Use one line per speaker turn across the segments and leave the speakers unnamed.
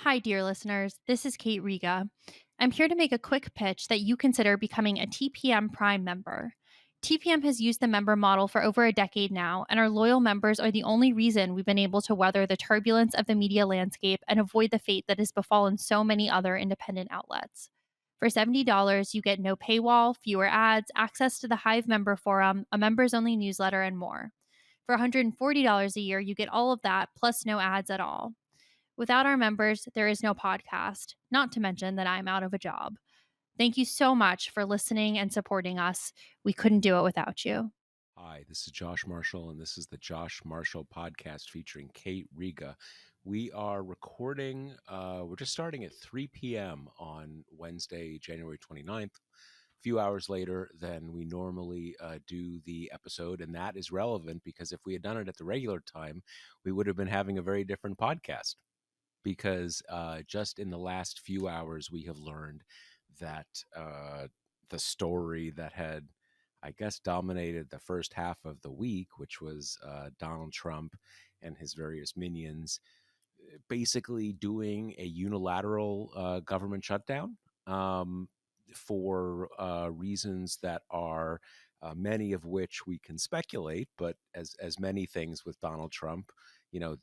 Hi, dear listeners. This is Kate Riga. I'm here to make a quick pitch that you consider becoming a TPM Prime member. TPM has used the member model for over a decade now, and our loyal members are the only reason we've been able to weather the turbulence of the media landscape and avoid the fate that has befallen so many other independent outlets. For $70, you get no paywall, fewer ads, access to the Hive member forum, a members only newsletter, and more. For $140 a year, you get all of that plus no ads at all. Without our members, there is no podcast, not to mention that I'm out of a job. Thank you so much for listening and supporting us. We couldn't do it without you.
Hi, this is Josh Marshall, and this is the Josh Marshall podcast featuring Kate Riga. We are recording, we're just starting at 3 p.m. on Wednesday, January 29th, a few hours later than we normally do the episode. And that is relevant because if we had done it at the regular time, we would have been having a very different podcast. Because just in the last few hours, we have learned that the story that had, I guess, dominated the first half of the week, which was Donald Trump and his various minions basically doing a unilateral government shutdown for reasons that are many of which we can speculate, but as many things with Donald Trump,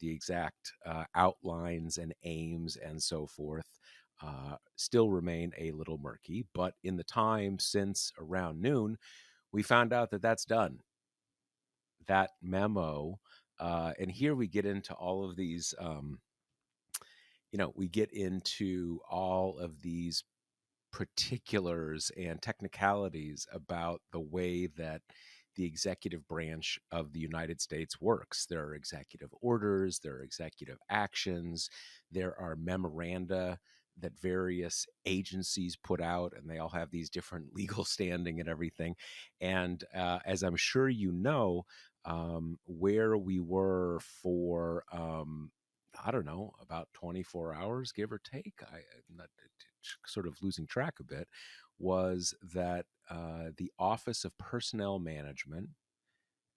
the exact outlines and aims and so forth still remain a little murky. But in the time since around noon, we found out that that's done. That memo, and here we get into all of these. We get into all of these particulars and technicalities about the way that the executive branch of the United States works. There are executive orders, there are executive actions, there are memoranda that various agencies put out, and they all have these different legal standing and everything. And as I'm sure you know, where we were for I don't know, about 24 hours, give or take. I'm not sort of losing track a bit. Was that the Office of Personnel Management,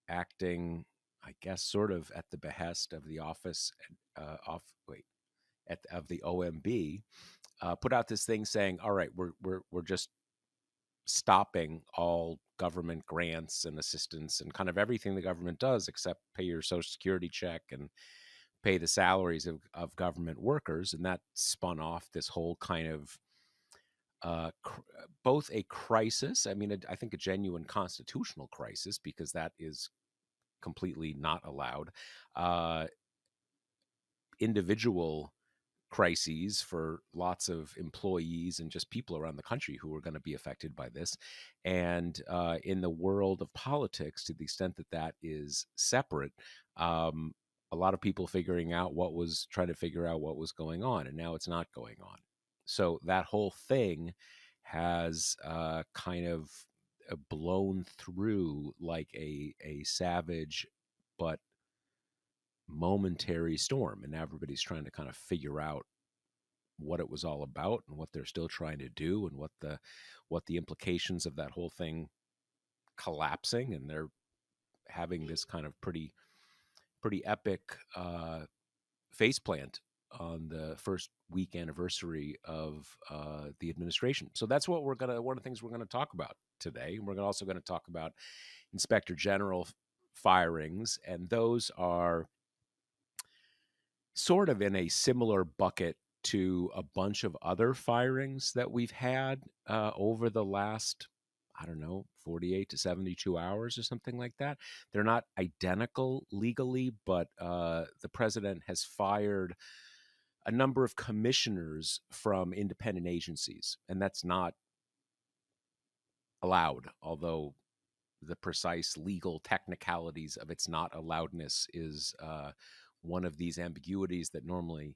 acting, I guess, sort of at the behest of the office of the OMB, put out this thing saying, "All right, we're just stopping all government grants and assistance and kind of everything the government does except pay your Social Security check and pay the salaries of government workers." And that spun off this whole kind of both a crisis, I think a genuine constitutional crisis, because that is completely not allowed, uh, individual crises for lots of employees and just people around the country who are going to be affected by this. And in the world of politics, to the extent that that is separate, um, a lot of people trying to figure out what was going on, and now it's not going on. So that whole thing has kind of blown through like a savage but momentary storm, and now everybody's trying to kind of figure out what it was all about and what they're still trying to do and what the implications of that whole thing collapsing. And they're having this kind of pretty epic faceplant on the first week anniversary of the administration. So that's what one of the things we're gonna talk about today. And we're also going to talk about Inspector General firings, and those are sort of in a similar bucket to a bunch of other firings that we've had over the last, I don't know, 48 to 72 hours or something like that. They're not identical legally, but the president has fired a number of commissioners from independent agencies, and that's not allowed, although the precise legal technicalities of its not allowedness is one of these ambiguities that normally,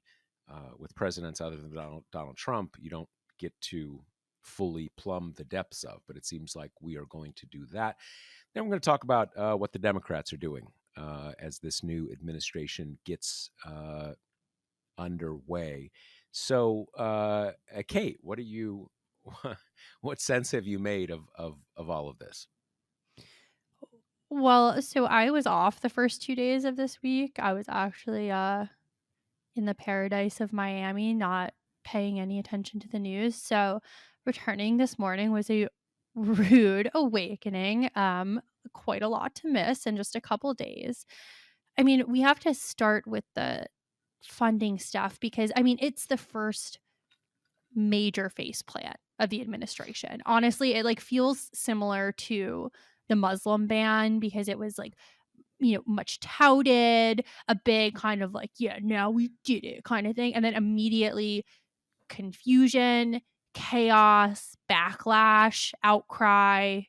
with presidents other than Donald Trump, you don't get to fully plumb the depths of. But it seems like we are going to do that. Then we're going to talk about what the Democrats are doing as this new administration gets underway. So, Kate, what sense have you made of all of this?
Well, so I was off the first 2 days of this week. I was actually in the paradise of Miami, not paying any attention to the news. So returning this morning was a rude awakening. Quite a lot to miss in just a couple days. I mean, we have to start with the funding stuff because I mean, it's the first major face plant of the administration. Honestly, it like feels similar to the Muslim ban because it was like, much touted, a big kind of like, yeah, now we did it kind of thing. And then immediately confusion, chaos, backlash, outcry.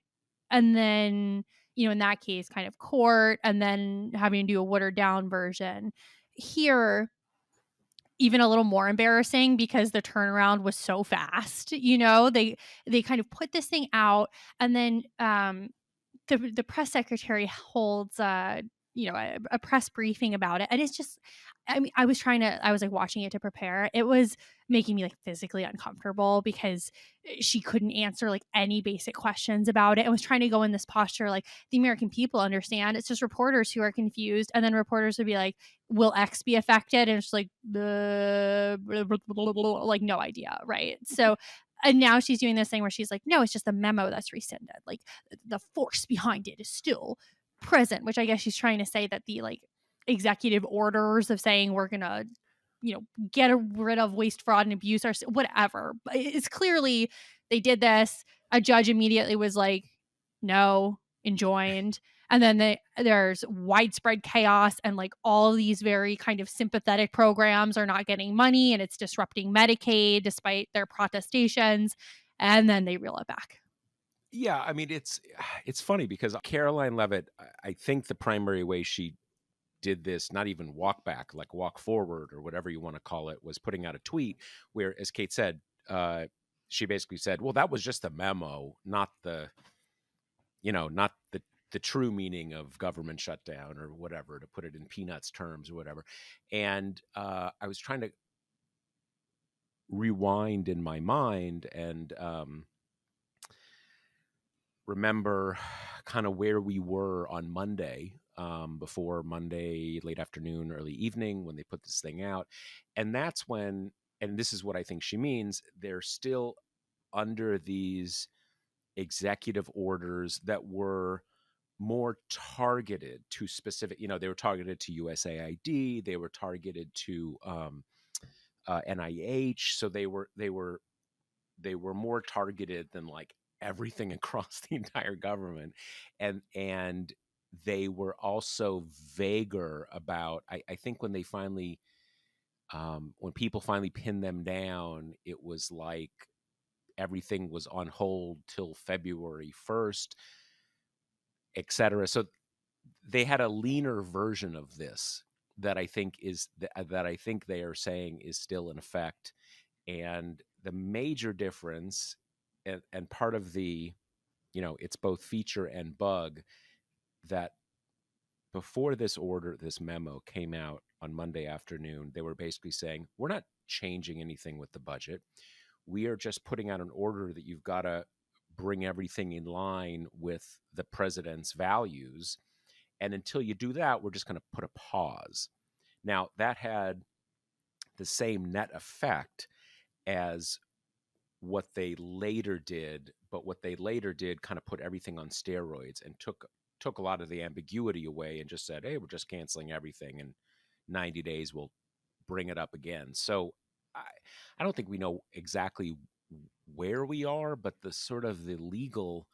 And then, in that case, kind of court, and then having to do a watered down version. Here, even a little more embarrassing because the turnaround was so fast. They kind of put this thing out, and then the press secretary holds a press briefing about it, and it's just, I mean, I was like watching it to prepare. It was making me like physically uncomfortable because she couldn't answer like any basic questions about it and was trying to go in this posture like the American people understand, it's just reporters who are confused. And then reporters would be like, will X be affected? And it's like like no idea, right? So and now she's doing this thing where she's like, no, it's just the memo that's rescinded. Like the force behind it is still present, which I guess she's trying to say that the like executive orders of saying we're gonna, get rid of waste, fraud, and abuse or whatever. But it's clearly they did this. A judge immediately was like, no, enjoined. And then there's widespread chaos, and like all these very kind of sympathetic programs are not getting money, and it's disrupting Medicaid despite their protestations. And then they reel it back.
Yeah, I mean it's funny because Caroline Levitt, I think the primary way she did this, not even walk back, like walk forward or whatever you want to call it, was putting out a tweet where, as Kate said, she basically said, "Well, that was just a memo, not not the true meaning of government shutdown or whatever, to put it in peanuts terms or whatever." And I was trying to rewind in my mind and remember kind of where we were on Monday, before Monday, late afternoon, early evening, when they put this thing out. And that's when, and this is what I think she means, they're still under these executive orders that were more targeted to specific, they were targeted to USAID, they were targeted to NIH. So they were more targeted than like everything across the entire government. And they were also vaguer about, I think when they finally when people finally pinned them down, it was like everything was on hold till February 1st, etc. So they had a leaner version of this that I think that I think they are saying is still in effect. And the major difference, and part of the, it's both feature and bug, that before this memo came out on Monday afternoon, they were basically saying, we're not changing anything with the budget. We are just putting out an order that you've got to bring everything in line with the president's values. And until you do that, we're just going to put a pause. Now, that had the same net effect as what they later did, but what they later did kind of put everything on steroids and took a lot of the ambiguity away and just said, hey, we're just canceling everything. In 90 days, we'll bring it up again. So I, I don't think we know exactly where we are, but the sort of the legal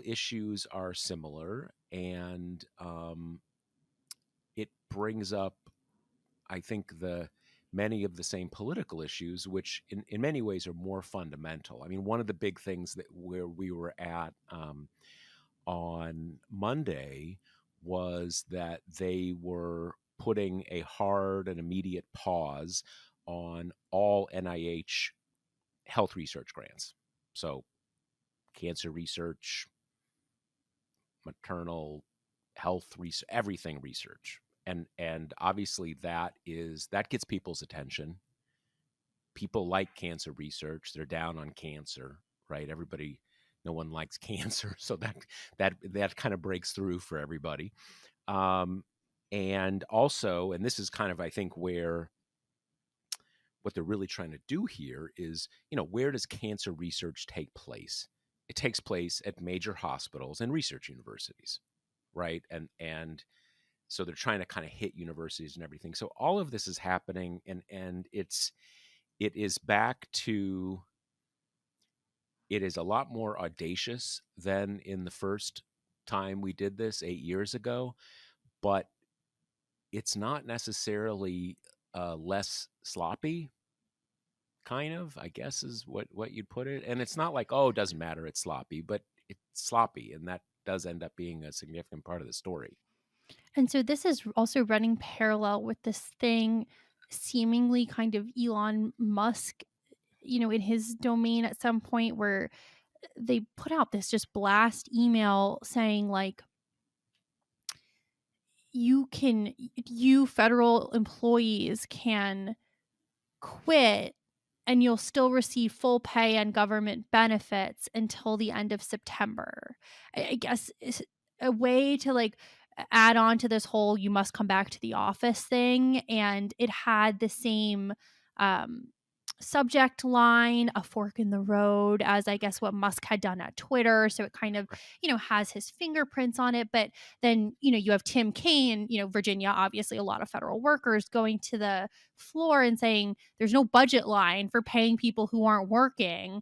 issues are similar. And it brings up, I think, the many of the same political issues, which in many ways are more fundamental. I mean, one of the big things that where we were at on Monday was that they were putting a hard and immediate pause on all NIH health research grants. So cancer research, maternal health research, everything research. And obviously that gets people's attention. People like cancer research. They're down on cancer, right? Everybody, no one likes cancer, so that kind of breaks through for everybody. Um, And also, and this is kind of, I think, where what they're really trying to do here is, where does cancer research take place? It takes place at major hospitals and research universities, right? And so they're trying to kind of hit universities and everything. So all of this is happening, and it is back to, it is a lot more audacious than in the first time we did this 8 years ago, but it's not necessarily less sloppy, kind of, I guess, is what you'd put it. And it's not like, oh, it doesn't matter, it's sloppy, but it's sloppy, and that does end up being a significant part of the story.
And so this is also running parallel with this thing seemingly kind of Elon Musk, in his domain at some point where they put out this just blast email saying like you federal employees can quit and you'll still receive full pay and government benefits until the end of September. I guess is a way to like add on to this whole you must come back to the office thing. And it had the same um, subject line, a fork in the road, as I guess what Musk had done at Twitter. So it kind of, has his fingerprints on it. But then, you have Tim Kaine, Virginia, obviously a lot of federal workers going to the floor and saying there's no budget line for paying people who aren't working.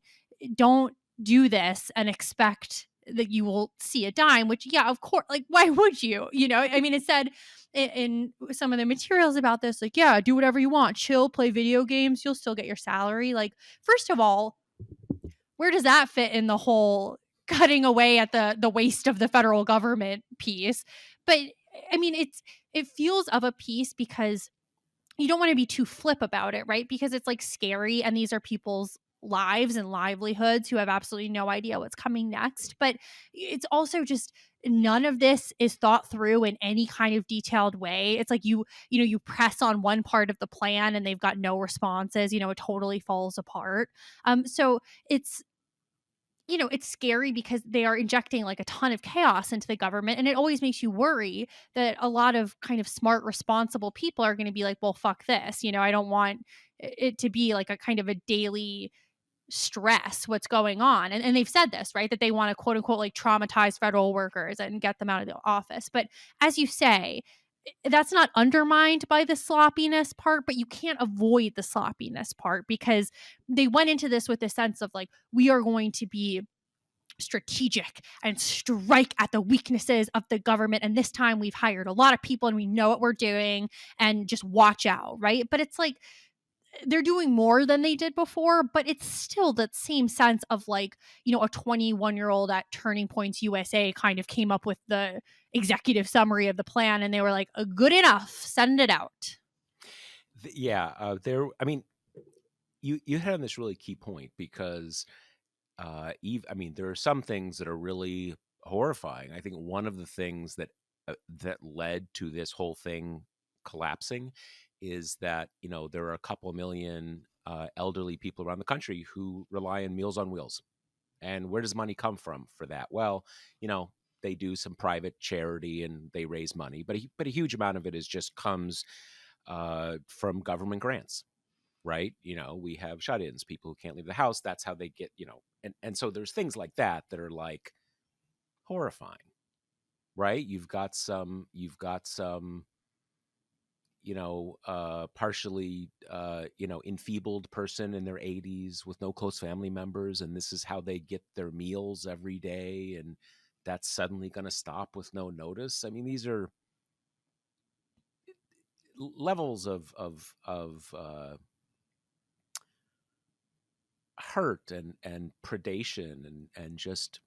Don't do this and expect that you will see a dime, which, yeah, of course, like, why would you? I mean, it said in some of the materials about this, like, yeah, do whatever you want, chill, play video games, you'll still get your salary. Like, first of all, where does that fit in the whole cutting away at the waste of the federal government piece? But I mean, it feels of a piece because you don't want to be too flip about it, right? Because it's like scary and these are people's lives and livelihoods who have absolutely no idea what's coming next. But it's also just none of this is thought through in any kind of detailed way. It's like you press on one part of the plan and they've got no responses, it totally falls apart. So it's it's scary because they are injecting like a ton of chaos into the government. And it always makes you worry that a lot of kind of smart, responsible people are going to be like, well, fuck this. I don't want it to be like a kind of a daily stress what's going on. And they've said this, right? That they want to quote unquote like traumatize federal workers and get them out of the office. But as you say, that's not undermined by the sloppiness part, but you can't avoid the sloppiness part because they went into this with a sense of like, we are going to be strategic and strike at the weaknesses of the government. And this time we've hired a lot of people and we know what we're doing and just watch out, right? But it's like they're doing more than they did before, but it's still that same sense of like, a 21-year-old at Turning Points USA kind of came up with the executive summary of the plan and they were like, good enough, send it out.
Yeah, there. I mean, you hit on this really key point because, I mean, there are some things that are really horrifying. I think one of the things that led to this whole thing collapsing is that, there are a couple million elderly people around the country who rely on Meals on Wheels. And where does money come from for that? Well, they do some private charity and they raise money, but a huge amount of it is just comes from government grants, right? We have shut-ins, people who can't leave the house. That's how they get, and so there's things like that are like horrifying, right? You've got some partially enfeebled person in their 80s with no close family members, and this is how they get their meals every day, and that's suddenly going to stop with no notice. I mean, these are levels of hurt and predation and just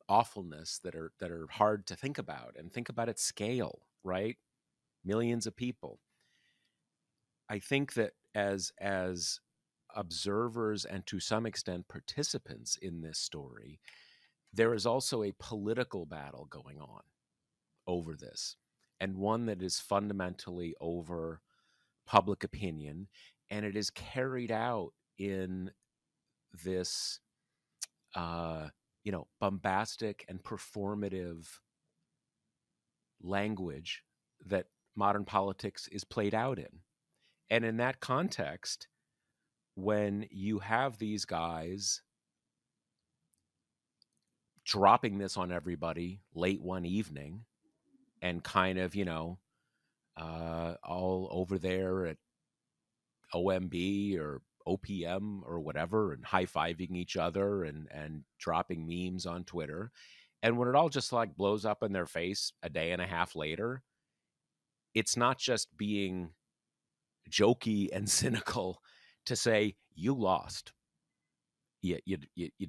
awfulness that are hard to think about, and think about its scale, right? Millions of people. I think that as observers and to some extent participants in this story, there is also a political battle going on over this, and one that is fundamentally over public opinion, and it is carried out in this bombastic and performative language that modern politics is played out in. And in that context, when you have these guys dropping this on everybody late one evening and kind of, all over there at OMB or OPM or whatever, and high-fiving each other and dropping memes on Twitter. And when it all just like blows up in their face a day and a half later, it's not just being jokey and cynical to say you lost. You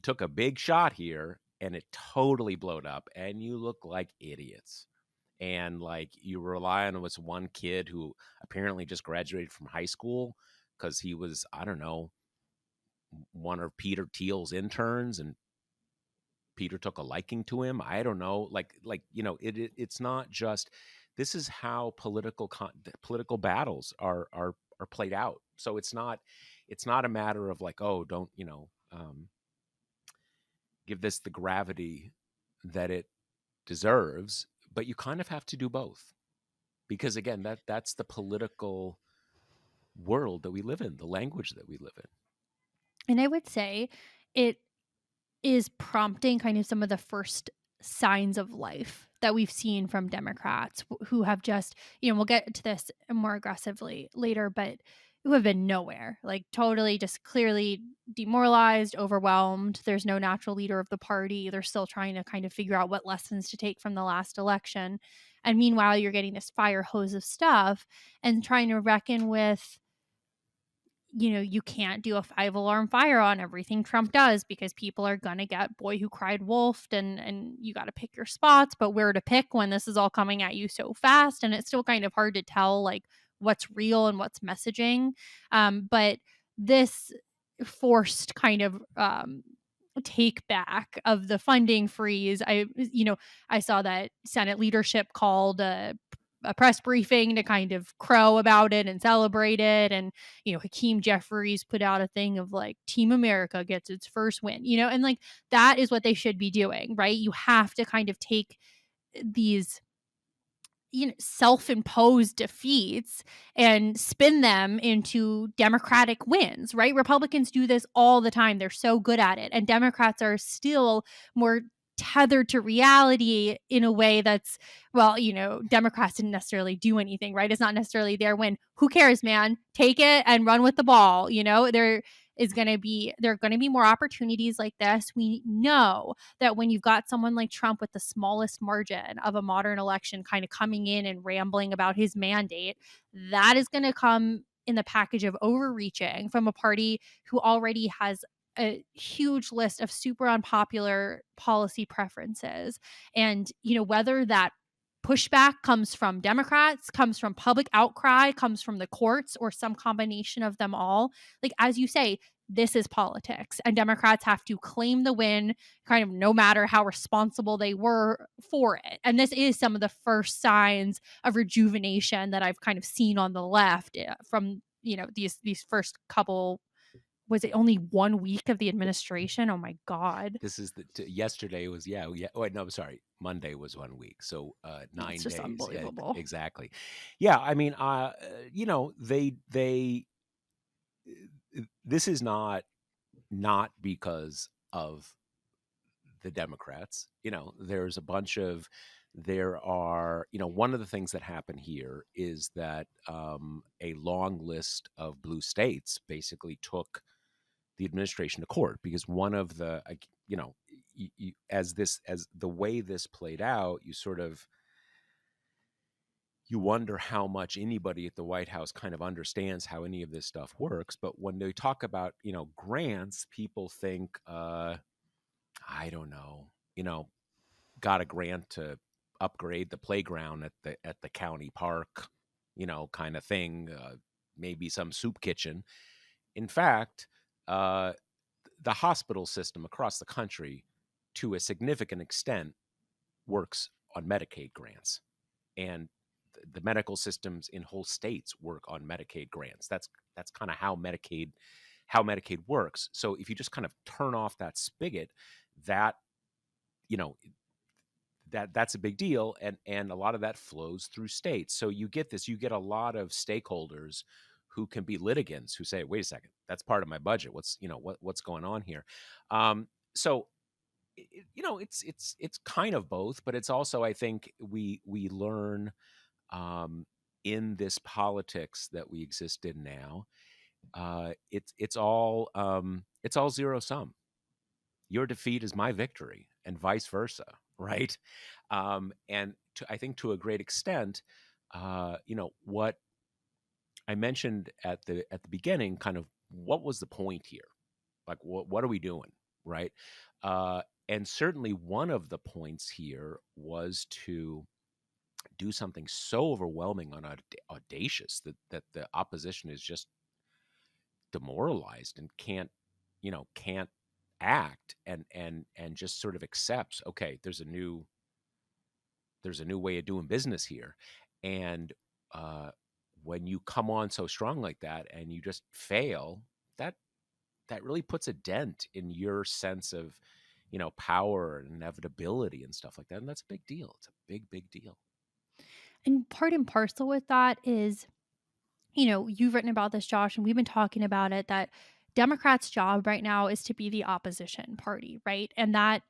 took a big shot here and it totally blowed up and you look like idiots. And like you rely on this one kid who apparently just graduated from high school because he was, I don't know, one of Peter Thiel's interns, and Peter took a liking to him. I don't know, it's not just. This is how political battles are played out. So it's not a matter of like, oh, don't give this the gravity that it deserves, but you kind of have to do both because again, that's the political world that we live in, the language that we live in.
And I would say it is prompting kind of some of the first signs of life that we've seen from Democrats who have just, we'll get to this more aggressively later, but who have been nowhere, like totally just clearly demoralized, overwhelmed. There's no natural leader of the party. They're still trying to kind of figure out what lessons to take from the last election. And meanwhile, you're getting this fire hose of stuff and trying to reckon with, you can't do a 5 alarm fire on everything Trump does because people are going to get boy who cried wolfed, and you got to pick your spots, but where to pick when this is all coming at you so fast. And it's still kind of hard to tell like what's real and what's messaging. But this forced kind of take back of the funding freeze. I saw that Senate leadership called a press briefing to kind of crow about it and celebrate it. And, Hakeem Jeffries put out a thing of like Team America gets its first win, and like that is what they should be doing, right? You have to kind of take these self-imposed defeats and spin them into democratic wins, right? Republicans do this all the time. They're so good at it. And Democrats are still more tethered to reality in a way that's, well, Democrats didn't necessarily do anything, right? It's not necessarily their win. Who cares, man? Take it and run with the ball. There are going to be more opportunities like this. We know that when you've got someone like Trump with the smallest margin of a modern election kind of coming in and rambling about his mandate, that is going to come in the package of overreaching from a party who already has a huge list of super unpopular policy preferences. And, whether that pushback comes from Democrats, comes from public outcry, comes from the courts, or some combination of them all, like, as you say, this is politics, and Democrats have to claim the win kind of no matter how responsible they were for it. And this is some of the first signs of rejuvenation that I've kind of seen on the left from, these first couple. Was it only 1 week of the administration? Oh my God.
This is yesterday was, yeah. Wait, no, I'm sorry. Monday was 1 week. So,
It's
9
just
days. Yeah,
unbelievable.
exactly. Yeah. I mean, this is not because of the Democrats. One of the things that happened here is that a long list of blue states basically took the administration to court because one of the, as the way this played out, you wonder how much anybody at the White House kind of understands how any of this stuff works. But when they talk about, grants, people think, I don't know, got a grant to upgrade the playground at the county park, kind of thing, maybe some soup kitchen. In fact, the hospital system across the country, to a significant extent, works on Medicaid grants, and the medical systems in whole states work on Medicaid grants. That's kind of how Medicaid works. So if you just kind of turn off that spigot, that you know that's a big deal, and a lot of that flows through states. So you get a lot of stakeholders who can be litigants who say, wait a second, that's part of my budget. What's going on here? So it's kind of both, but it's also, I think, we learn, um, in this politics that we exist in now. It's all zero sum. Your defeat is my victory, and vice versa, right? And I think to a great extent, what I mentioned at the beginning, kind of what was the point here? Like, what are we doing, right? Uh, and certainly one of the points here was to do something so overwhelming and audacious that the opposition is just demoralized and can't act, and just sort of accepts, okay, there's a new way of doing business here. And uh, when you come on so strong like that and you just fail, that that really puts a dent in your sense of, power and inevitability and stuff like that. And that's a big deal. It's a big deal.
And part and parcel with that is, you've written about this, Josh, and we've been talking about it, that Democrats' job right now is to be the opposition party, right? And that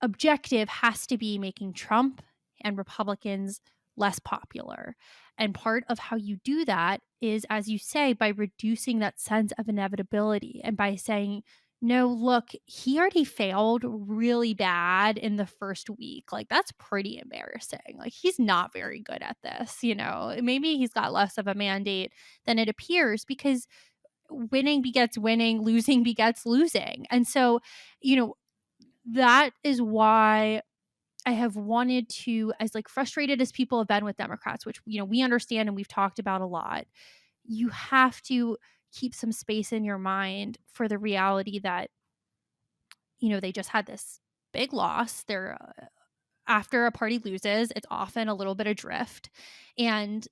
objective has to be making Trump and Republicans less popular. And part of how you do that is, as you say, by reducing that sense of inevitability and by saying, no, look, he already failed really bad in the first week. Like, that's pretty embarrassing. Like, he's not very good at this, Maybe he's got less of a mandate than it appears, because winning begets winning, losing begets losing. And so, you know, that is why I have wanted to, as like frustrated as people have been with Democrats, which, we understand and we've talked about a lot, you have to keep some space in your mind for the reality that, they just had this big loss. They're after a party loses, it's often a little bit adrift. And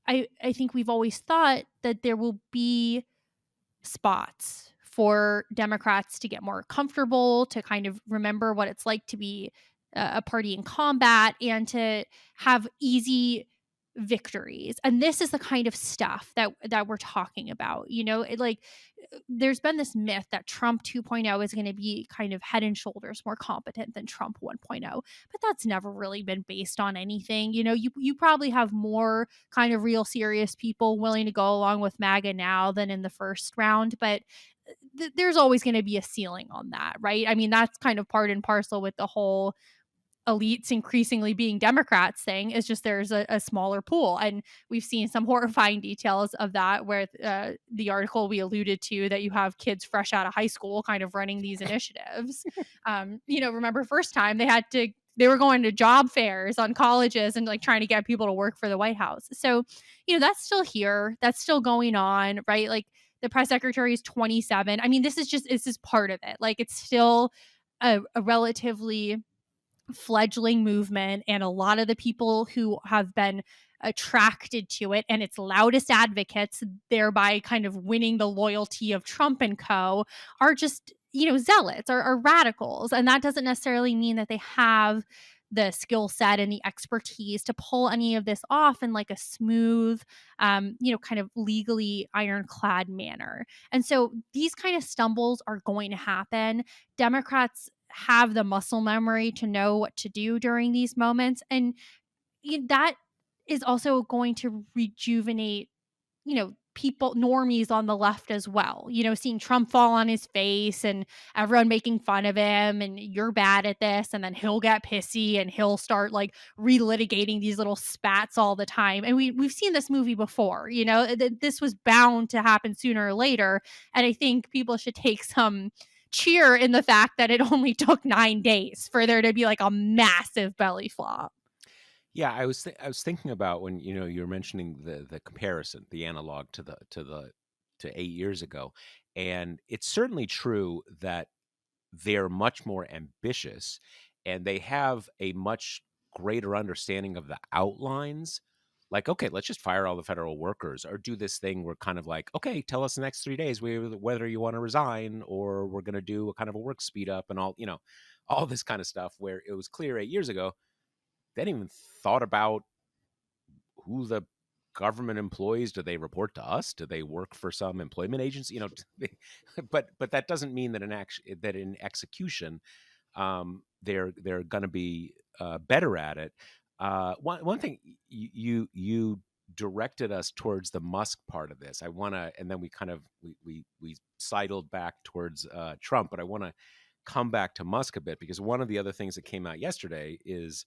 I think we've always thought that there will be spots for Democrats to get more comfortable, to kind of remember what it's like to be a party in combat, and to have easy victories. And this is the kind of stuff that we're talking about. There's been this myth that Trump 2.0 is going to be kind of head and shoulders more competent than Trump 1.0, but that's never really been based on anything. You probably have more kind of real serious people willing to go along with MAGA now than in the first round, but there's always going to be a ceiling on that, right? I mean, that's kind of part and parcel with the whole elites increasingly being Democrats thing, is just there's a smaller pool. And we've seen some horrifying details of that, where the article we alluded to, that you have kids fresh out of high school kind of running these initiatives. Remember first time they were going to job fairs on colleges and like trying to get people to work for the White House. So, that's still here. That's still going on, right? Like, the press secretary is 27. I mean, this is part of it. Like, it's still a relatively fledgling movement, and a lot of the people who have been attracted to it and its loudest advocates, thereby kind of winning the loyalty of Trump and co, are just, zealots, are radicals. And that doesn't necessarily mean that they have the skill set and the expertise to pull any of this off in like a smooth, kind of legally ironclad manner. And so these kind of stumbles are going to happen. Democrats have the muscle memory to know what to do during these moments. And that is also going to rejuvenate, people, normies on the left as well. Seeing Trump fall on his face and everyone making fun of him, and you're bad at this, and then he'll get pissy and he'll start like relitigating these little spats all the time. And we've seen this movie before. This was bound to happen sooner or later. And I think people should take some cheer in the fact that it only took 9 days for there to be like a massive belly flop.
Yeah, I was thinking about when, you were mentioning the comparison, the analog to 8 years ago, and it's certainly true that they're much more ambitious, and they have a much greater understanding of the outlines. Like, okay, let's just fire all the federal workers, or do this thing where kind of like, okay, tell us the next 3 days whether you want to resign, or we're going to do a kind of a work speed up and all. all this kind of stuff where it was clear 8 years ago they hadn't even thought about who the government employees, do they report to us, do they work for some employment agency, but that doesn't mean that in execution they're going to be better at it. One thing you directed us towards the Musk part of this. I want to, and then we kind of we sidled back towards Trump, but I want to come back to Musk a bit because one of the other things that came out yesterday is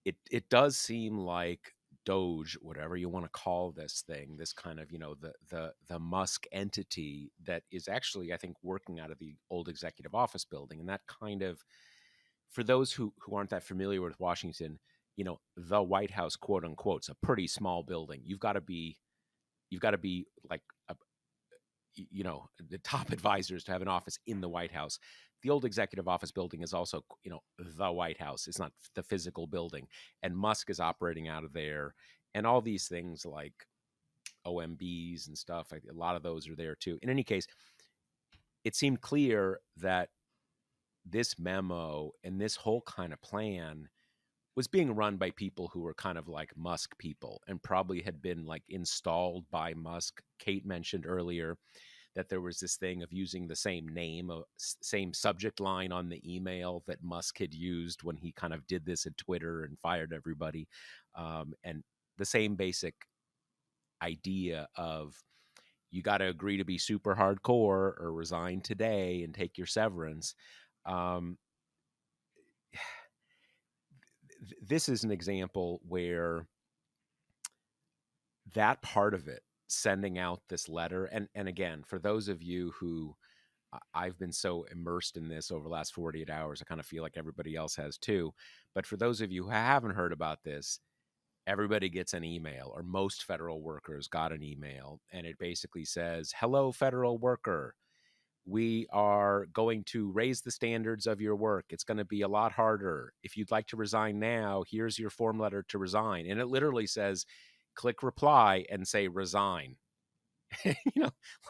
it does seem like Doge, whatever you want to call this thing, this kind of the Musk entity that is actually, I think, working out of the old executive office building, and that kind of, for those who aren't that familiar with Washington, the White House, quote unquote, is a pretty small building. You've got to be like the top advisors to have an office in the White House. The old executive office building is also, the White House. It's not the physical building. And Musk is operating out of there. And all these things like OMBs and stuff, a lot of those are there too. In any case, it seemed clear that this memo and this whole kind of plan was being run by people who were kind of like Musk people and probably had been like installed by Musk. Kate mentioned earlier that there was this thing of using the same name, same subject line on the email that Musk had used when he kind of did this at Twitter and fired everybody. And the same basic idea of you got to agree to be super hardcore or resign today and take your severance. Um, this is an example where that part of it, sending out this letter, and again, for those of you who, I've been so immersed in this over the last 48 hours, I kind of feel like everybody else has too. But for those of you who haven't heard about this, everybody gets an email, or most federal workers got an email, and it basically says, "Hello, federal worker. We are going to raise the standards of your work. It's going to be a lot harder. If you'd like to resign now, here's your form letter to resign." And it literally says, click reply and say resign.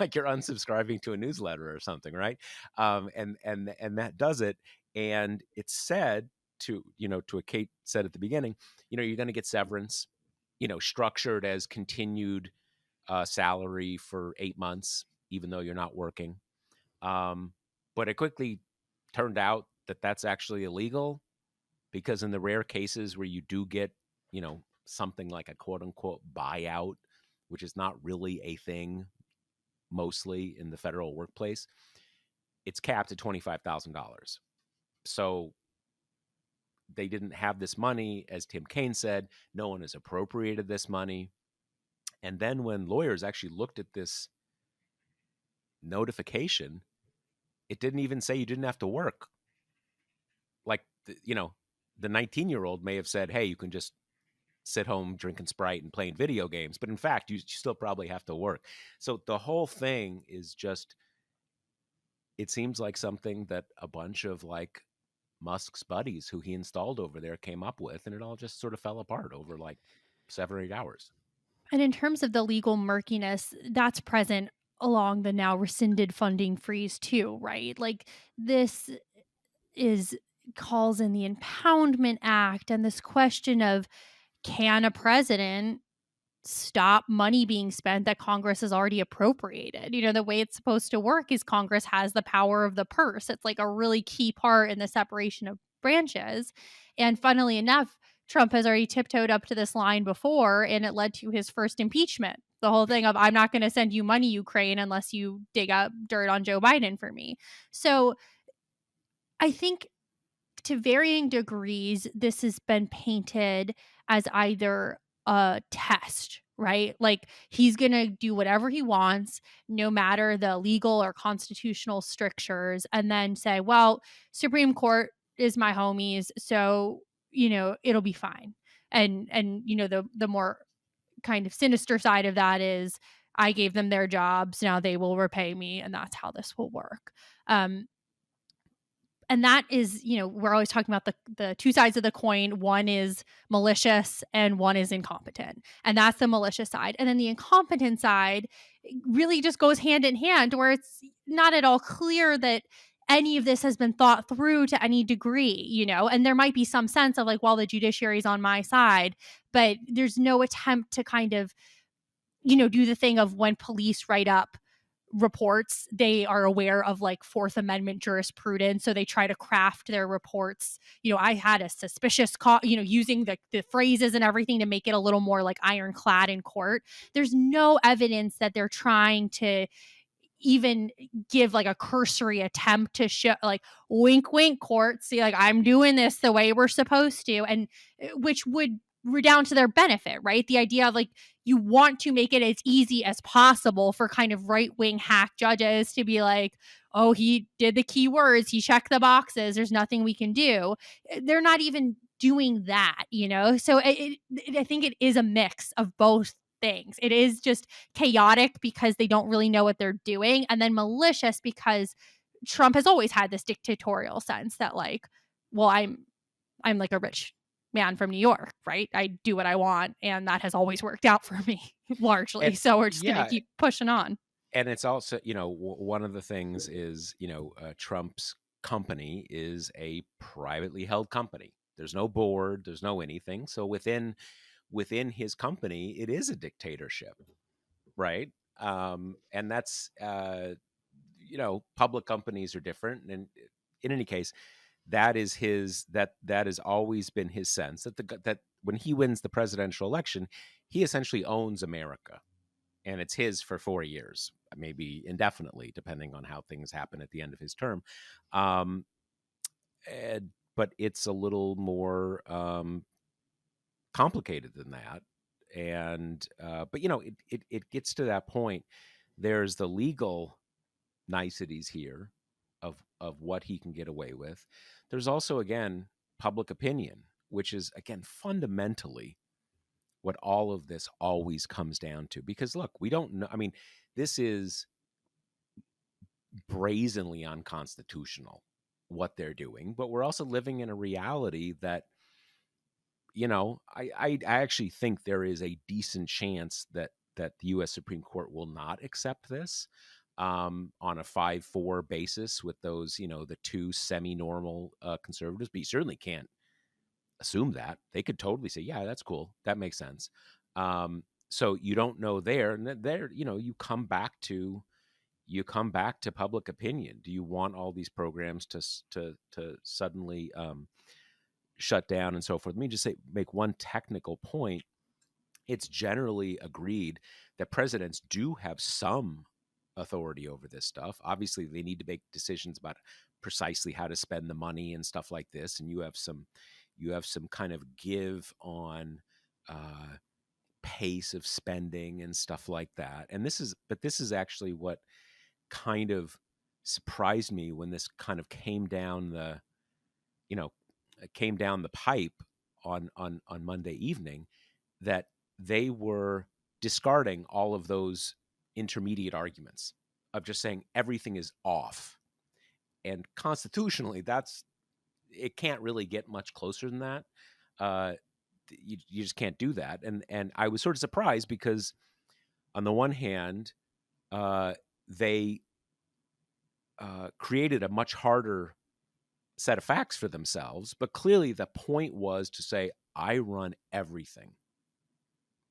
Like you're unsubscribing to a newsletter or something, right? And that does it. And it's said to what Kate said at the beginning, you're going to get severance, structured as continued salary for 8 months, even though you're not working. But it quickly turned out that that's actually illegal, because in the rare cases where you do get, something like a quote unquote buyout, which is not really a thing mostly in the federal workplace, it's capped at $25,000. So they didn't have this money. As Tim Kaine said, no one has appropriated this money. And then when lawyers actually looked at this notification, it didn't even say you didn't have to work. Like, the 19-year-old may have said, hey, you can just sit home drinking Sprite and playing video games. But in fact, you still probably have to work. So the whole thing is just, it seems like something that a bunch of like Musk's buddies who he installed over there came up with, and it all just sort of fell apart over like 7 or 8 hours.
And in terms of the legal murkiness, that's present along the now rescinded funding freeze too, right? Like this is calls in the Impoundment Act and this question of, can a president stop money being spent that Congress has already appropriated? The way it's supposed to work is Congress has the power of the purse. It's like a really key part in the separation of branches. And funnily enough, Trump has already tiptoed up to this line before, and it led to his first impeachment. The whole thing of, I'm not going to send you money, Ukraine, unless you dig up dirt on Joe Biden for me. So I think to varying degrees, this has been painted as either a test, right? Like he's going to do whatever he wants, no matter the legal or constitutional strictures, and then say, well, Supreme Court is my homies, so, it'll be fine. And the more kind of sinister side of that is, I gave them their jobs, now they will repay me, and that's how this will work. And that is, we're always talking about the two sides of the coin. One is malicious and one is incompetent. And that's the malicious side. And then the incompetent side really just goes hand in hand, where it's not at all clear that any of this has been thought through to any degree, you know? And there might be some sense of like, well, the judiciary is on my side, but there's no attempt to kind of, you know, do the thing of when police write up reports, they are aware of like Fourth Amendment jurisprudence. So they try to craft their reports. You know, I had a suspicious call, you know, using the phrases and everything to make it a little more like ironclad in court. There's no evidence that they're trying to even give like a cursory attempt to show like wink wink court, see like I'm doing this the way we're supposed to, and which would redound to their benefit, right? The idea of like you want to make it as easy as possible for kind of right-wing hack judges to be like, oh, he did the keywords, he checked the boxes, there's nothing we can do. They're not even doing that, you know? So I think it is a mix of both things. It is just chaotic because they don't really know what they're doing, and then malicious because Trump has always had this dictatorial sense that like, well, I'm like a rich man from New York, right? I do what I want, and that has always worked out for me largely.
And
So we're just going to
yeah,
keep pushing on.
and it's also, one of the things is, Trump's company is a privately held company. There's no board, there's no anything. So within his company, it is a dictatorship, right? And that's public companies are different, and in any case, that has always been his sense that when he wins the presidential election, he essentially owns America, and it's his for 4 years, maybe indefinitely, depending on how things happen at the end of his term. Um, but it's a little more complicated than that, and but it gets to that point. There's the legal niceties here of what he can get away with. There's also, again, public opinion, which is, again, fundamentally what all of this always comes down to. Because look, we don't know. I mean, this is brazenly unconstitutional what they're doing, but we're also living in a reality that, I actually think there is a decent chance that the U.S. Supreme Court will not accept this on a 5-4 basis with those, the two semi-normal conservatives. But you certainly can't assume that. They could totally say, yeah, that's cool, that makes sense. So you don't know there, and there, you come back to public opinion. Do you want all these programs to suddenly shut down and so forth? Let me just make one technical point. It's generally agreed that presidents do have some authority over this stuff. Obviously, they need to make decisions about precisely how to spend the money and stuff like this, and you have some kind of give on pace of spending and stuff like that. And this is actually what kind of surprised me when this kind of you know came down the pipe on Monday evening, that they were discarding all of those intermediate arguments of just saying everything is off. And constitutionally, it can't really get much closer than that. You just can't do that. And I was sort of surprised because on the one hand, they created a much harder set of facts for themselves, but clearly the point was to say, I run everything.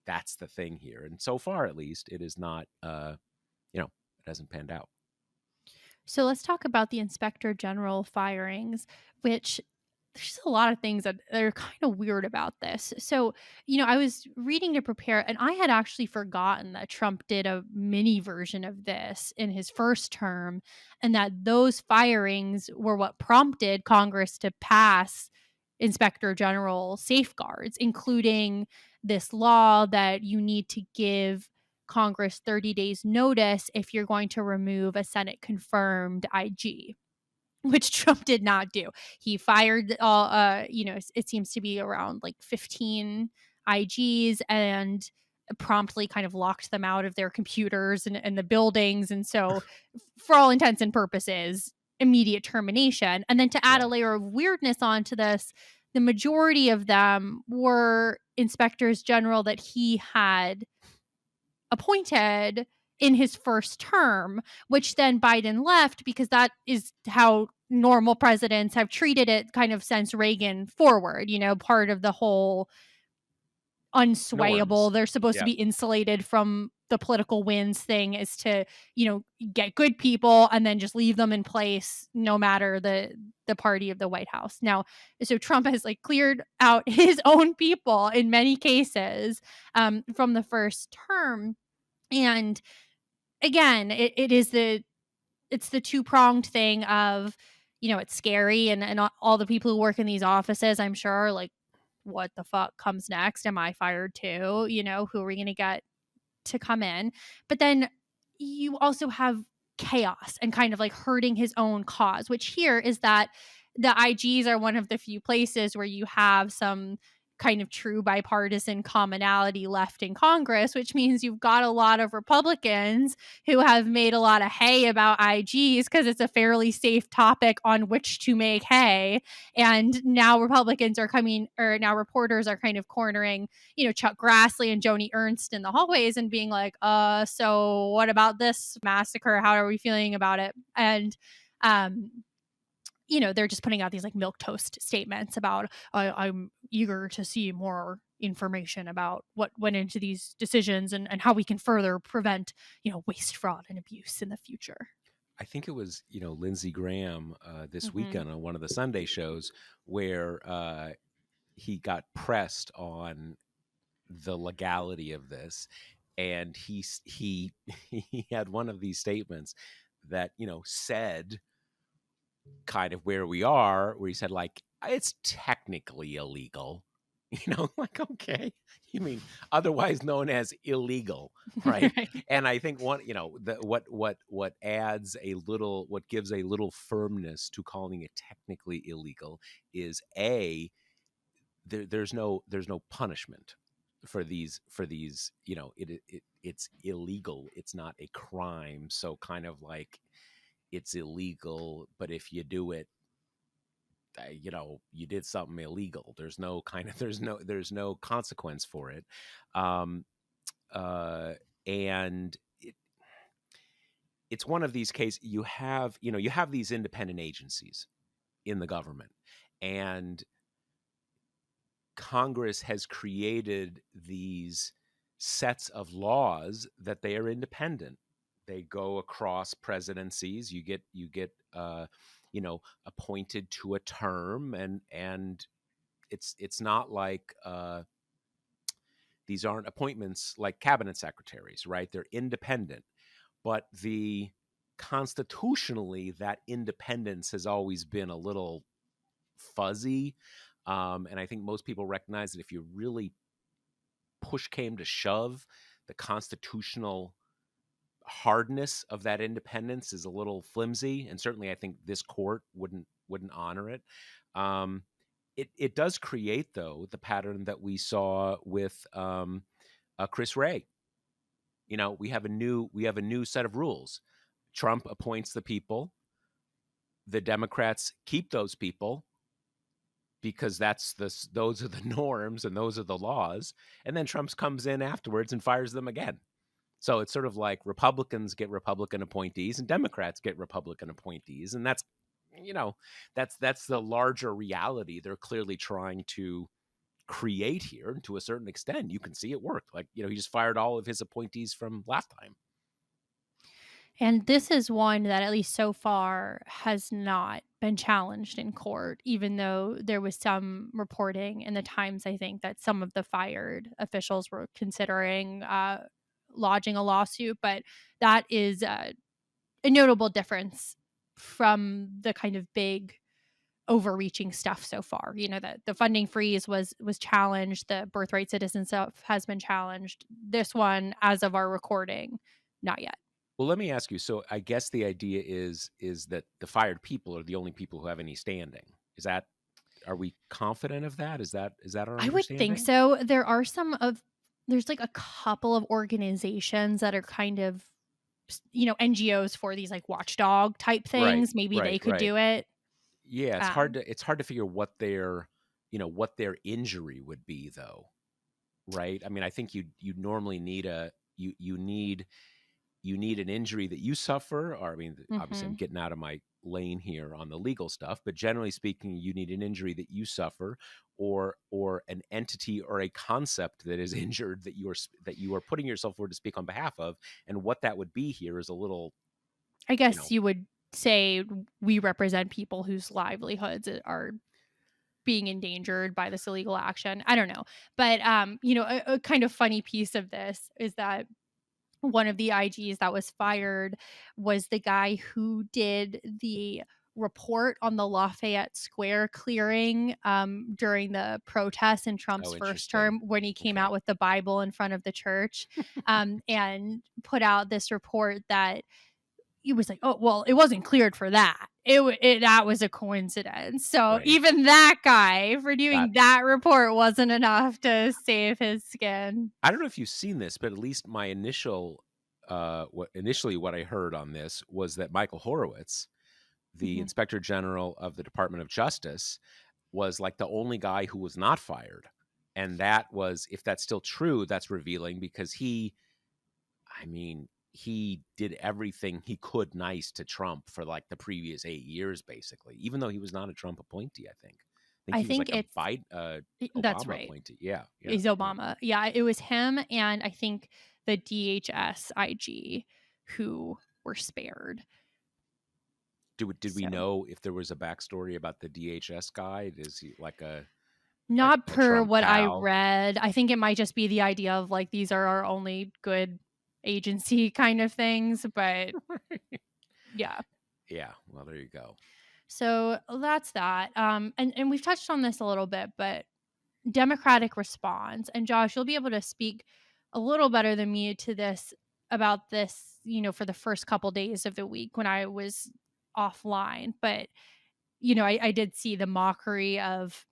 That's the thing here. And so far, at least, it is not, it hasn't panned out.
So let's talk about the inspector general firings, which there's a lot of things that are kind of weird about this. So, you know, I was reading to prepare, and I had actually forgotten that Trump did a mini version of this in his first term, and that those firings were what prompted Congress to pass inspector general safeguards, including this law that you need to give Congress 30 days notice if you're going to remove a Senate confirmed IG, which Trump did not do. He fired all, it seems to be around like 15 IGs, and promptly kind of locked them out of their computers and the buildings. And so, for all intents and purposes, immediate termination. And then to add a
Right.
layer of weirdness onto this, the majority of them were inspectors general that he had appointed in his first term, which then Biden left because that is how normal presidents have treated it kind of since Reagan forward, part of the whole unswayable,
Norms.
they're supposed to
Yeah.
be insulated from the political winds thing is to, get good people and then just leave them in place no matter the party of the White House. Now, so Trump has like cleared out his own people in many cases from the first term. And again, it's the two-pronged thing of, it's scary and all the people who work in these offices, I'm sure, are like, what the fuck comes next? Am I fired too? Who are we going to get to come in? But then you also have chaos and kind of like hurting his own cause, which here is that the IGs are one of the few places where you have some kind of true bipartisan commonality left in Congress, which means you've got a lot of Republicans who have made a lot of hay about IGs because it's a fairly safe topic on which to make hay. And now Republicans are coming, or now reporters are kind of cornering, Chuck Grassley and Joni Ernst in the hallways and being like, so what about this massacre? How are we feeling about it? And, they're just putting out these like milk toast statements about I'm eager to see more information about what went into these decisions and how we can further prevent, waste, fraud, and abuse in the future.
I think it was, Lindsey Graham this
Mm-hmm.
weekend on one of the Sunday shows where he got pressed on the legality of this, and he he had one of these statements that said kind of where we are, where he said like it's technically illegal. Like, okay, you mean otherwise known as illegal, right?
Right.
And I think what adds a little, what gives a little firmness to calling it technically illegal is there's no punishment for these. It's illegal. It's not a crime. So kind of like it's illegal, but if you do it, you did something illegal. There's no consequence for it. um uh and it's one of these cases. You have these independent agencies in the government, and Congress has created these sets of laws that they are independent. They go across presidencies. You get appointed to a term, and it's not like these aren't appointments like cabinet secretaries, right? They're independent, but the constitutionally that independence has always been a little fuzzy. And I think most people recognize that if you really push came to shove, the constitutional hardness of that independence is a little flimsy, and certainly I think this court wouldn't honor it. Um, it does create, though, the pattern that we saw with Chris Wray. We have a new set of rules. Trump appoints the people. The Democrats keep those people because those are the norms and those are the laws. And then Trump comes in afterwards and fires them again. So it's sort of like Republicans get Republican appointees and Democrats get Republican appointees, and you know that's the larger reality they're clearly trying to create here. And to a certain extent, you can see it work. Like, he just fired all of his appointees from last time.
And this is one that, at least so far, has not been challenged in court, even though there was some reporting in the Times, I think, that some of the fired officials were considering lodging a lawsuit. But that is a notable difference from the kind of big overreaching stuff so far. That the funding freeze was challenged, the birthright citizen stuff has been challenged. This one, as of our recording, not yet.
Well, let me ask you. So I guess the idea is that the fired people are the only people who have any standing. Is that Are we confident of that? Is that our
I would think
understanding?
so. There's like a couple of organizations that are kind of, NGOs for these like watchdog type
Right,
things. Maybe
right,
they could
right.
do it.
Yeah, it's hard
Um,
to it's hard to figure what their injury would be, though, right? I mean, I think you normally need you need an injury that you suffer, or I mean, obviously I'm
Mhm.
getting out of my lane here on the legal stuff, but generally speaking, you need an injury that you suffer, or an entity or a concept that is injured that you are putting yourself forward to speak on behalf of. And what that would be here is a little,
I
you
guess
know,
you would say we represent people whose livelihoods are being endangered by this illegal action. I don't know. But, a kind of funny piece of this is that one of the IGs that was fired was the guy who did the report on the Lafayette Square clearing during the protests in Trump's
oh,
first
interesting.
term when he came
Okay.
out with the Bible in front of the church and put out this report that he was like, "Oh, well, it wasn't cleared for that. That was a coincidence." So
Right.
even that guy for
That
doing that report wasn't enough to save his skin.
I don't know if you've seen this, but at least my what I heard on this was that Michael Horowitz, the
Mhm.
Inspector General of the Department of Justice, was like the only guy who was not fired. And that was, if that's still true, that's revealing because I mean, he did everything he could nice to Trump for like the previous 8 years, basically, even though he was not a Trump appointee, I think. I think
I
he was
think
like a
it's that's
Obama
right.
appointee. Yeah, yeah,
He's
yeah.
Obama. Yeah, it was him and I think the DHS IG who were spared.
Did we
So,
know if there was a backstory about the DHS guy? Is he like
not
a
per
Trump
what I
pal?
read. I think it might just be the idea of like these are our only good agency kind of things, but yeah.
Yeah, well, there you go.
So that's that. And we've touched on this a little bit, but Democratic response. And Josh, you'll be able to speak a little better than me to this about this, for the first couple days of the week when I was offline. But, I did see the mockery of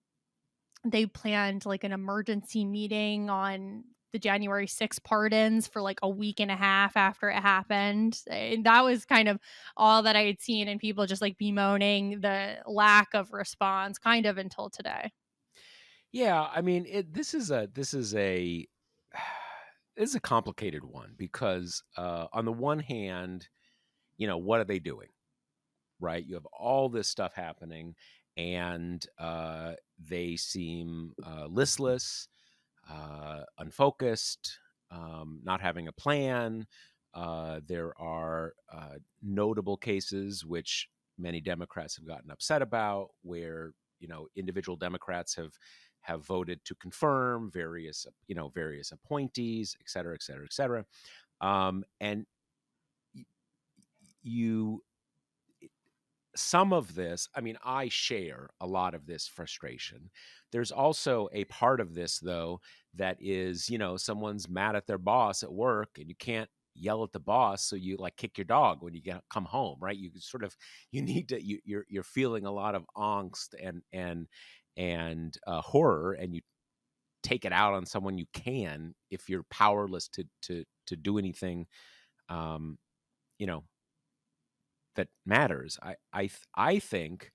they planned like an emergency meeting on the January 6th pardons for like a week and a half after it happened. And that was kind of all that I had seen, and people just like bemoaning the lack of response kind of until today.
Yeah, I mean, this is a this is a complicated one because on the one hand, what are they doing? Right? You have all this stuff happening, and they seem listless, unfocused, not having a plan. There are notable cases which many Democrats have gotten upset about, where individual Democrats have voted to confirm various appointees, et cetera, et cetera, et cetera. And you some of this, I mean, I share a lot of this frustration. There's also a part of this, though, that is, someone's mad at their boss at work and you can't yell at the boss. So you like kick your dog when you come home, right? You sort of, you need to, you're feeling a lot of angst and horror, and you take it out on someone you can if you're powerless to do anything, um, you know, that matters. I think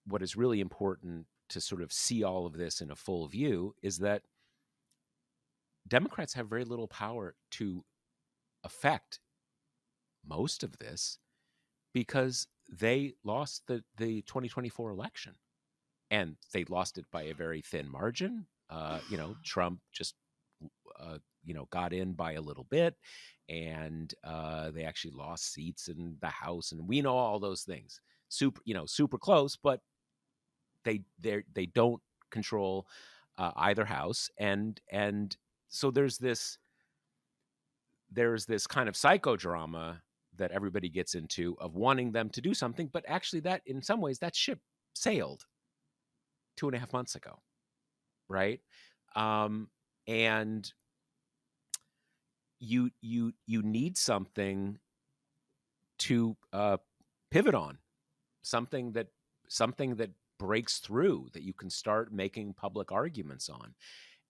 what is really important to sort of see all of this in a full view is that Democrats have very little power to affect most of this because they lost the 2024 election, and they lost it by a very thin margin. Trump just got in by a little bit, and they actually lost seats in the House, and we know all those things. Super close, but they don't control either house, and so there's this kind of psychodrama that everybody gets into of wanting them to do something, but actually that in some ways that ship sailed 2.5 months ago, right? And you need something to pivot on, something that something that breaks through, that you can start making public arguments on.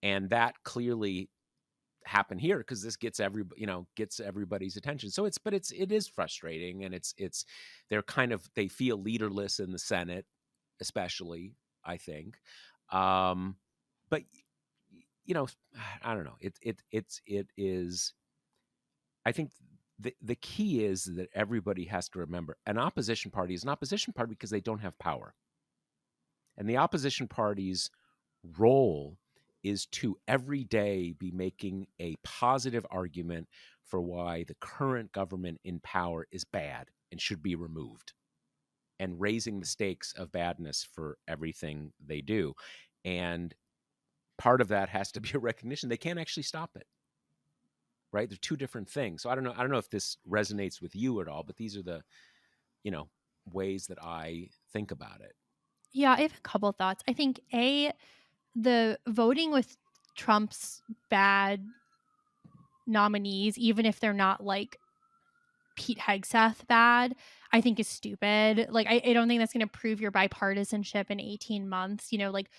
And that clearly happened here because this gets everybody's attention. So it is frustrating, and they feel leaderless in the Senate, especially, I think. But you know I don't know, it is, I think the key is that everybody has to remember an opposition party is an opposition party because they don't have power. And the opposition party's role is to every day be making a positive argument for why the current government in power is bad and should be removed, and raising the stakes of badness for everything they do. And part of that has to be a recognition they can't actually stop it. Right? They're two different things. So I don't know. I don't know if this resonates with you at all, but these are the, you know, ways that I think about it.
Yeah, I have a couple thoughts. I think the voting with Trump's bad nominees, even if they're not like Pete Hegseth bad, I think is stupid. Like, I don't think that's going to prove your bipartisanship in 18 months. You know, like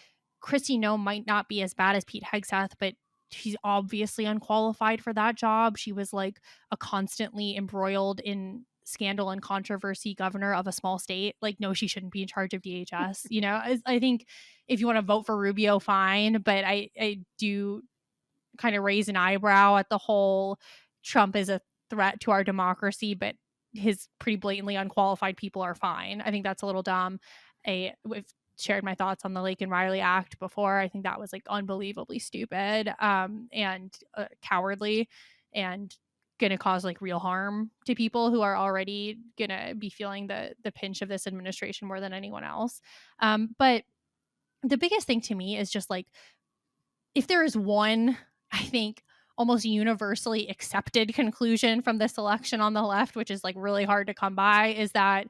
Kristi Noem might not be as bad as Pete Hegseth, but she's obviously unqualified for that job. She was like a constantly embroiled in scandal and controversy governor of a small state. Like, no, she shouldn't be in charge of DHS. You know, I think if you want to vote for Rubio, fine. But I do kind of raise an eyebrow at the whole Trump is a threat to our democracy, but his pretty blatantly unqualified people are fine. I think that's a little dumb. We've shared my thoughts on the Laken Riley Act before. I think that was like unbelievably stupid and cowardly and going to cause like real harm to people who are already going to be feeling the pinch of this administration more than anyone else. But the biggest thing to me is just like, if there is one, I think, almost universally accepted conclusion from this election on the left, which is like really hard to come by, is that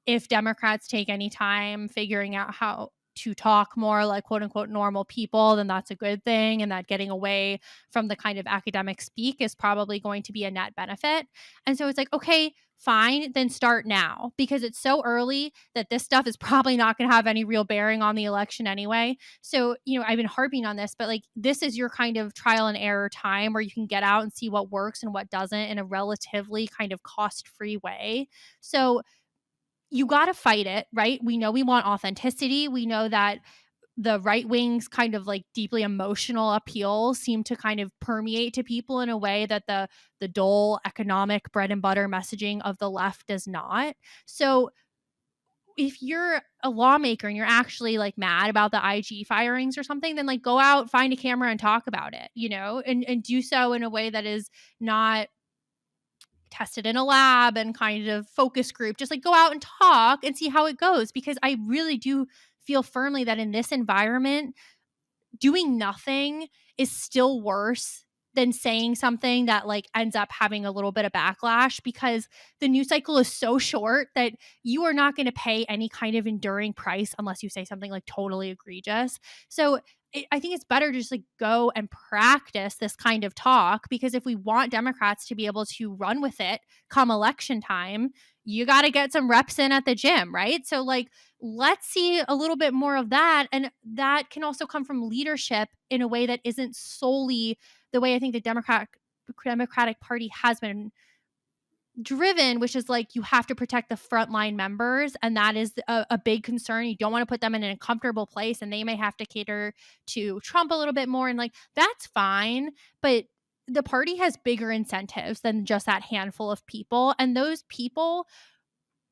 if Democrats take any time figuring out how to talk more like quote unquote normal people, then that's a good thing. And that getting away from the kind of academic speak is probably going to be a net benefit. And so it's like, okay, fine, then start now because it's so early that this stuff is probably not going to have any real bearing on the election anyway. So, you know, I've been harping on this, but like this is your kind of trial and error time where you can get out and see what works and what doesn't in a relatively kind of cost free way. So, you got to fight it, right? We know we want authenticity. We know that the right wing's kind of like deeply emotional appeal seem to kind of permeate to people in a way that the dull economic bread and butter messaging of the left does not. So if you're a lawmaker and you're actually like mad about the IG firings or something, then like go out, find a camera and talk about it, you know, and do so in a way that is not tested in a lab and kind of focus group. Just like go out and talk and see how it goes, because I really do feel firmly that in this environment doing nothing is still worse than saying something that like ends up having a little bit of backlash, because the news cycle is so short that you are not going to pay any kind of enduring price unless you say something like totally egregious. So I think it's better to just like go and practice this kind of talk, because if we want Democrats to be able to run with it come election time, you got to get some reps in at the gym, right? So like let's see a little bit more of that. And that can also come from leadership in a way that isn't solely the way I think the Democratic Party has been driven, which is like you have to protect the frontline members. And that is a big concern. You don't want to put them in an uncomfortable place, and they may have to cater to Trump a little bit more. And like, that's fine. But the party has bigger incentives than just that handful of people. And those people,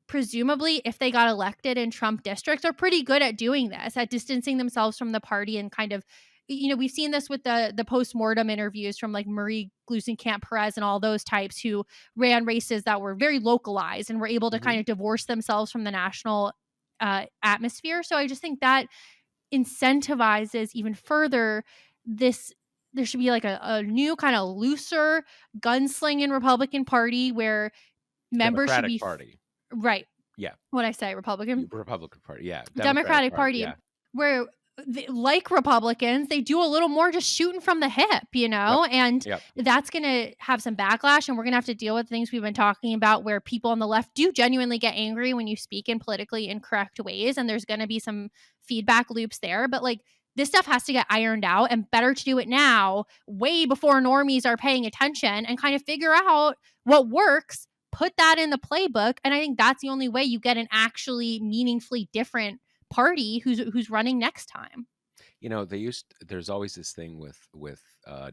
presumably, if they got elected in Trump districts, are pretty good at doing this, at distancing themselves from the party and kind of, you know, we've seen this with the post-mortem interviews from like Marie Gluesenkamp Perez and all those types who ran races that were very localized and were able to
Mm-hmm.
kind of divorce themselves from the national atmosphere. So I just think that incentivizes even further this. There should be like a new kind of looser gunslinging Republican Party where members should
Democratic
be
Party.
right.
Yeah.
What I say, Republican?
Republican Party. Yeah. Democratic
Democratic
Party.
Party,
Yeah.
where like Republicans, they do a little more just shooting from the hip, you
Yep.
know, and
Yep.
that's going to have some backlash. And we're going to have to deal with things we've been talking about where people on the left do genuinely get angry when you speak in politically incorrect ways. And there's going to be some feedback loops there. But like, this stuff has to get ironed out, and better to do it now, way before normies are paying attention, and kind of figure out what works, put that in the playbook. And I think that's the only way you get an actually meaningfully different party who's running next time.
there's always this thing with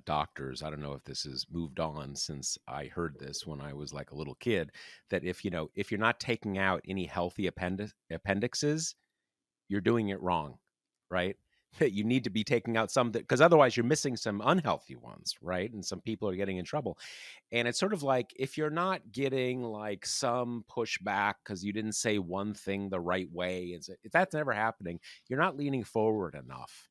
doctors. I don't know if this has moved on since I heard this when I was like a little kid, that if you're not taking out any healthy appendixes, you're doing it wrong, right? That you need to be taking out some, because otherwise you're missing some unhealthy ones, right? And some people are getting in trouble. And it's sort of like, if you're not getting like some pushback because you didn't say one thing the right way, if that's never happening, you're not leaning forward enough,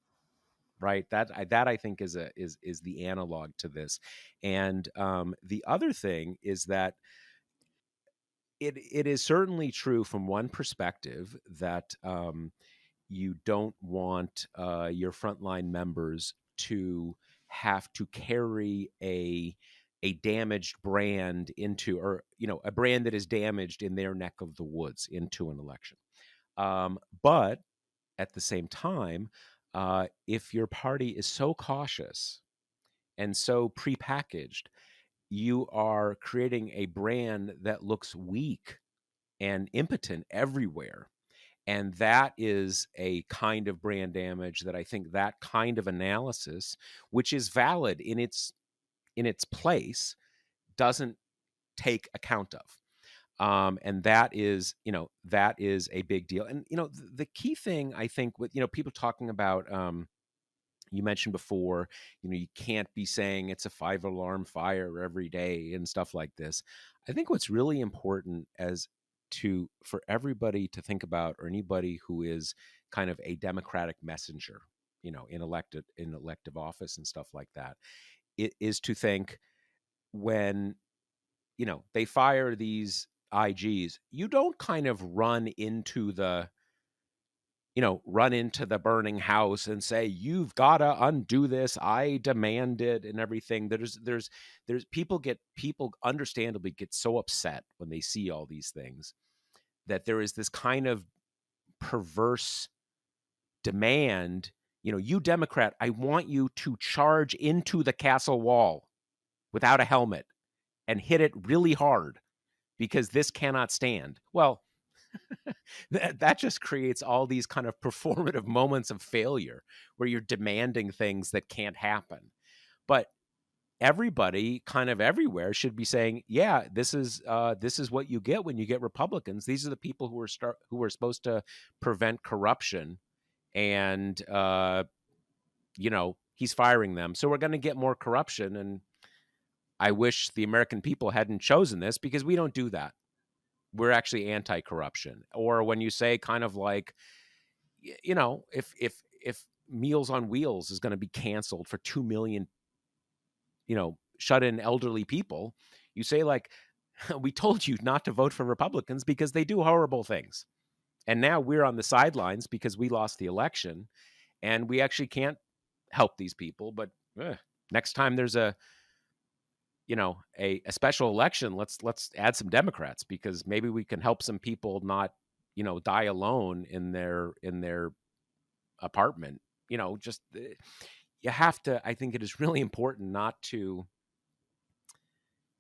right? That I think is the analog to this. And the other thing is that it is certainly true from one perspective that you don't want your frontline members to have to carry a damaged brand into, or a brand that is damaged in their neck of the woods into an election. But at the same time, if your party is so cautious and so prepackaged, you are creating a brand that looks weak and impotent everywhere. And that is a kind of brand damage that I think that kind of analysis, which is valid in its place, doesn't take account of. And that is a big deal. And the key thing I think with people talking about, you mentioned before, you can't be saying it's a 5 alarm fire every day and stuff like this. I think what's really important for everybody to think about, or anybody who is kind of a democratic messenger, in elective office and stuff like that, it is to think, when they fire these IGs, you don't kind of run into the burning house and say, you've got to undo this, I demand it, and everything. There's people understandably get so upset when they see all these things, that there is this kind of perverse demand. You Democrat, I want you to charge into the castle wall without a helmet and hit it really hard, because this cannot stand. Well, that just creates all these kind of performative moments of failure where you're demanding things that can't happen. But everybody kind of everywhere should be saying, yeah, this is what you get when you get Republicans. These are the people who are supposed to prevent corruption, and he's firing them, so we're going to get more corruption. And I wish the American people hadn't chosen this, because we don't do that. We're actually anti-corruption. Or when you say kind of like, if Meals on Wheels is going to be canceled for 2 million, shut-in elderly people, you say like, we told you not to vote for Republicans because they do horrible things. And now we're on the sidelines because we lost the election, and we actually can't help these people. But next time there's a special election, let's add some Democrats, because maybe we can help some people not die alone in their apartment. Just you have to. I think it is really important not to.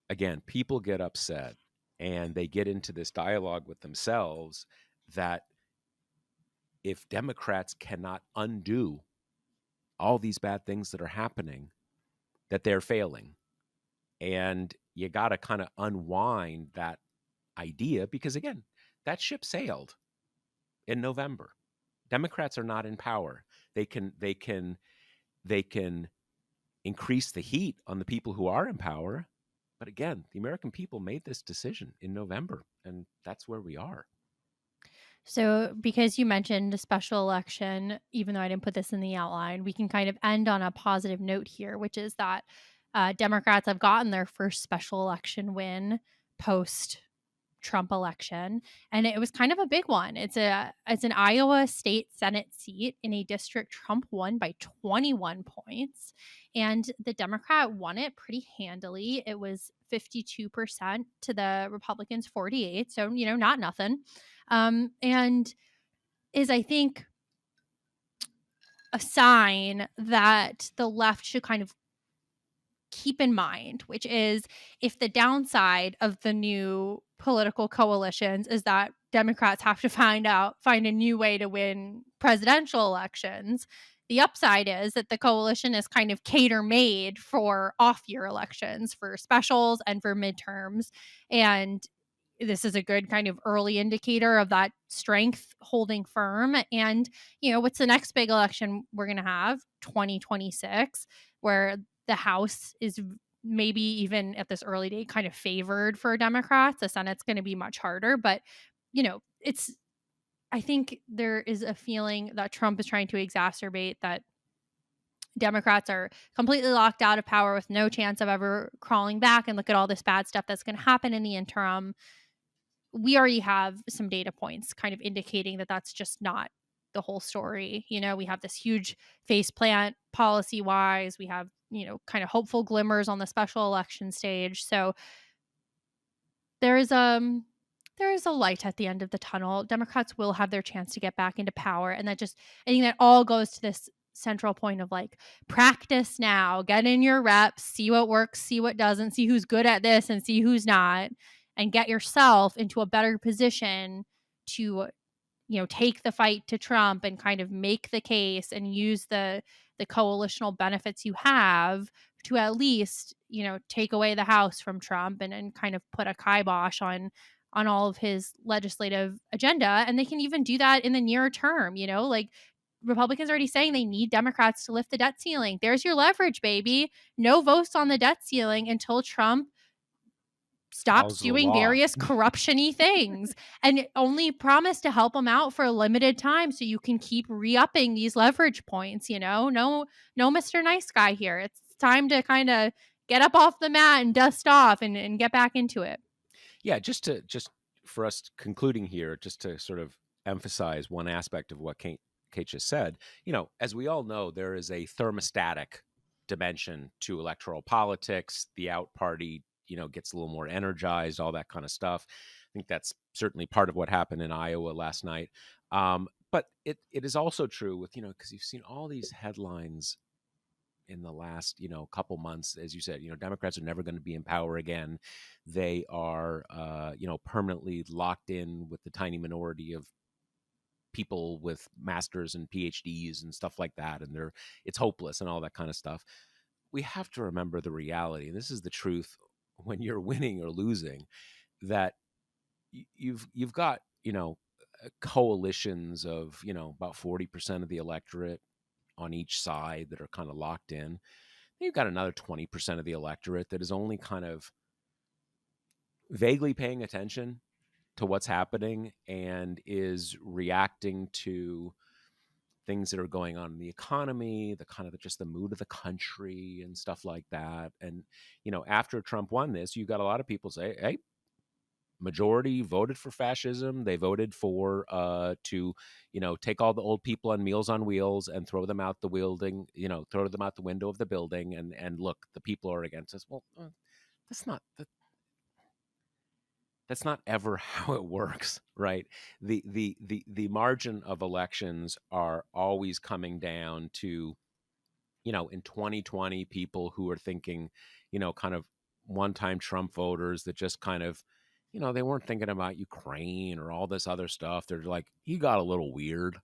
Again, people get upset and they get into this dialogue with themselves that if Democrats cannot undo all these bad things that are happening, that they're failing. And you got to kind of unwind that idea, because again, that ship sailed in November. Democrats are not in power. They can increase the heat on the people who are in power. But again, the American people made this decision in November, and that's where we are.
So, because you mentioned a special election, even though I didn't put this in the outline, we can kind of end on a positive note here, which is that Democrats have gotten their first special election win post Trump election, and it was kind of a big one. It's an Iowa state Senate seat in a district Trump won by 21 points, and the Democrat won it pretty handily. It was 52% to the Republicans 48, so not nothing. And is, I think, a sign that the left should kind of keep in mind, which is, if the downside of the new political coalitions is that Democrats have to find a new way to win presidential elections, The upside is that the coalition is kind of cater made for off year elections, for specials and for midterms. And this is a good kind of early indicator of that strength holding firm. And, what's the next big election we're going to have? 2026, where the House is maybe even at this early date kind of favored for Democrats. The Senate's going to be much harder. But, I think there is a feeling that Trump is trying to exacerbate that Democrats are completely locked out of power with no chance of ever crawling back, and look at all this bad stuff that's going to happen in the interim. We already have some data points kind of indicating that that's just not the whole story. We have this huge faceplant policy wise. We have, kind of hopeful glimmers on the special election stage. So there is a light at the end of the tunnel. Democrats will have their chance to get back into power. And I think that all goes to this central point of like, practice now, get in your reps, see what works, see what doesn't, see who's good at this and see who's not, and get yourself into a better position to, take the fight to Trump and kind of make the case and use the coalitional benefits you have to at least, take away the House from Trump and kind of put a kibosh on all of his legislative agenda. And they can even do that in the near term, like Republicans are already saying they need Democrats to lift the debt ceiling. There's your leverage, baby. No votes on the debt ceiling until Trump stops
Follows the
doing
law.
various corruption-y things, and only promise to help them out for a limited time so you can keep re-upping these leverage points. No Mr. Nice Guy here. It's time to kind of get up off the mat and dust off and get back into it.
Yeah, just for us concluding here, just to sort of emphasize one aspect of what Kate just said. As we all know, there is a thermostatic dimension to electoral politics. The out party, gets a little more energized, all that kind of stuff. I think that's certainly part of what happened in Iowa last night. But it is also true with, because you've seen all these headlines in the last couple months. As you said, Democrats are never going to be in power again. They are permanently locked in with the tiny minority of people with masters and PhDs and stuff like that, and it's hopeless and all that kind of stuff. We have to remember the reality, and this is the truth when you're winning or losing, that you've got coalitions of about 40% of the electorate on each side that are kind of locked in. You've got another 20% of the electorate that is only kind of vaguely paying attention to what's happening and is reacting to things that are going on in the economy, the kind of just the mood of the country and stuff like that. And, after Trump won this, you got a lot of people say, hey, majority voted for fascism. They voted for to take all the old people on Meals on Wheels and throw them out the throw them out the window of the building. And look, the people are against us. Well, that's not ever how it works, right? The margin of elections are always coming down to, in 2020, people who are thinking, kind of one-time Trump voters that just kind of, they weren't thinking about Ukraine or all this other stuff. They're like, he got a little weird.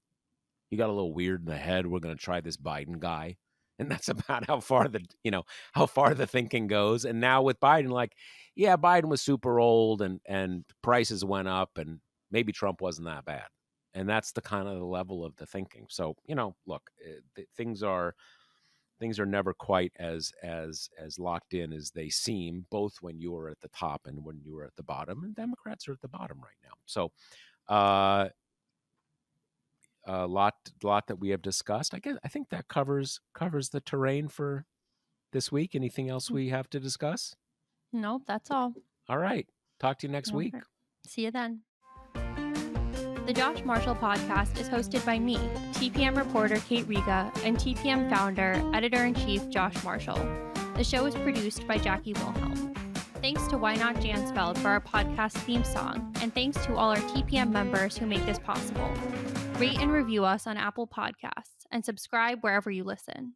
He got a little weird in the head. We're going to try this Biden guy. And that's about how far the thinking goes. And now with Biden, like, yeah, Biden was super old and prices went up and maybe Trump wasn't that bad. And that's the kind of the level of the thinking. So, look, things are never quite as locked in as they seem, both when you are at the top and when you are at the bottom. And Democrats are at the bottom right now. So, a lot that we have discussed. I think that covers the terrain for this week. Anything else we have to discuss?
Nope, that's all.
All right. Talk to you next week.
See you then. The Josh Marshall podcast is hosted by me, TPM reporter Kate Riga, and TPM founder, editor-in-chief Josh Marshall. The show is produced by Jackie Wilhelm. Thanks to Why Not Jansfeld for our podcast theme song, and thanks to all our TPM members who make this possible. Rate and review us on Apple Podcasts, and subscribe wherever you listen.